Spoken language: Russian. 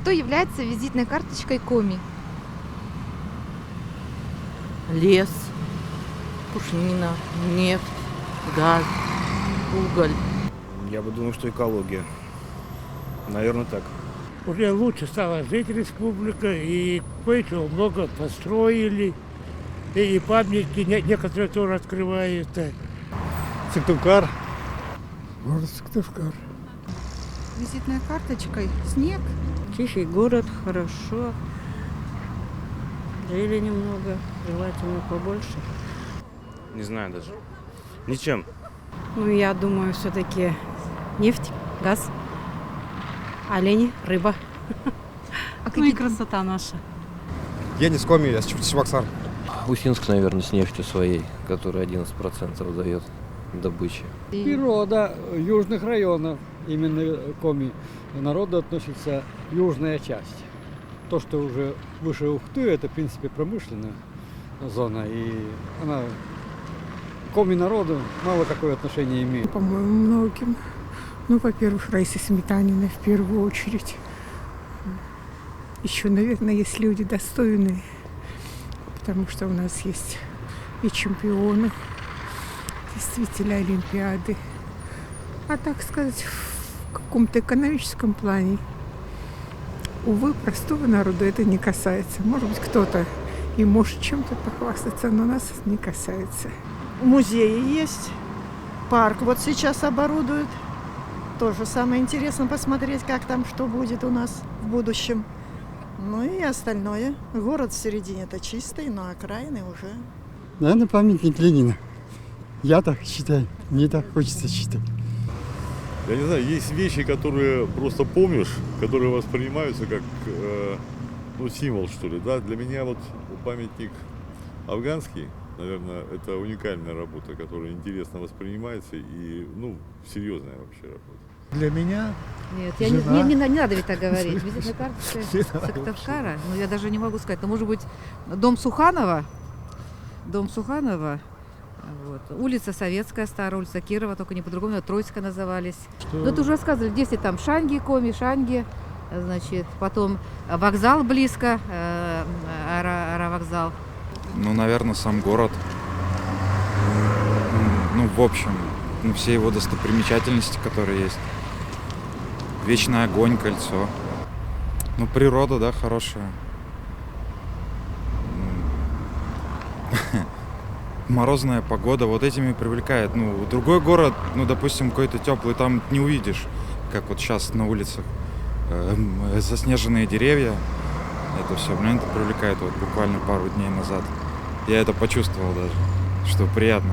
Что является визитной карточкой Коми? Лес, пушнина, нефть, газ, уголь. Я бы думал, что экология. Наверное, так. Уже лучше стала жить республика, и кое-чего много построили, и памятники некоторые тоже открывают. Сыктывкар. Город Сыктывкар. Визитной карточкой снег. Тихий город, хорошо. Зелени много, желательно побольше. Не знаю даже. Ничем. Ну, я думаю, все-таки нефть, газ, олени, рыба. Ну и красота наша. Я не с Коми, я с Чебоксар. Усинск, наверное, с нефтью своей, которая 11% дает добычи. Природа южных районов, именно Коми народу относится южная часть. То, что уже выше Ухты, это, в принципе, промышленная зона, и она Коми народу мало какое отношение имеет. По-моему, многим. Ну, во-первых, Раиса Сметанина в первую очередь. Еще, наверное, есть люди достойные, потому что у нас есть и чемпионы, действительно олимпиады. А так сказать, в каком-то экономическом плане, увы, простого народа это не касается. Может быть, кто-то и может чем-то похвастаться, но нас не касается. Музеи есть, парк вот сейчас оборудуют. Тоже самое интересно посмотреть, как там что будет у нас в будущем. Ну и остальное. Город в середине-то чистый, но окраины уже. Наверное, памятник Ленина. Я так считаю. Мне так хочется считать. Я не знаю, есть вещи, которые просто помнишь, которые воспринимаются как символ, что ли. Да? Для меня вот памятник афганский, наверное, это уникальная работа, которая интересно воспринимается и, серьезная вообще работа. Для меня Нет, не надо ведь так говорить. Визитная карточка Сыктывкара, я даже не могу сказать. Но, может быть, дом Суханова, вот. Улица Советская, старая улица Кирова, только не по-другому, Троицкая назывались. Ну, это уже рассказывали, в детстве там Шанги, Коми, Шанги, значит, потом вокзал близко, аэровокзал. Наверное, сам город. В общем, все его достопримечательности, которые есть. Вечный огонь, кольцо. Природа, да, хорошая. Морозная погода, вот этими привлекает. Другой город, допустим, какой-то теплый, там не увидишь, как вот сейчас на улицах. Заснеженные деревья, это все, меня это привлекает вот буквально пару дней назад. Я это почувствовал даже, что приятно.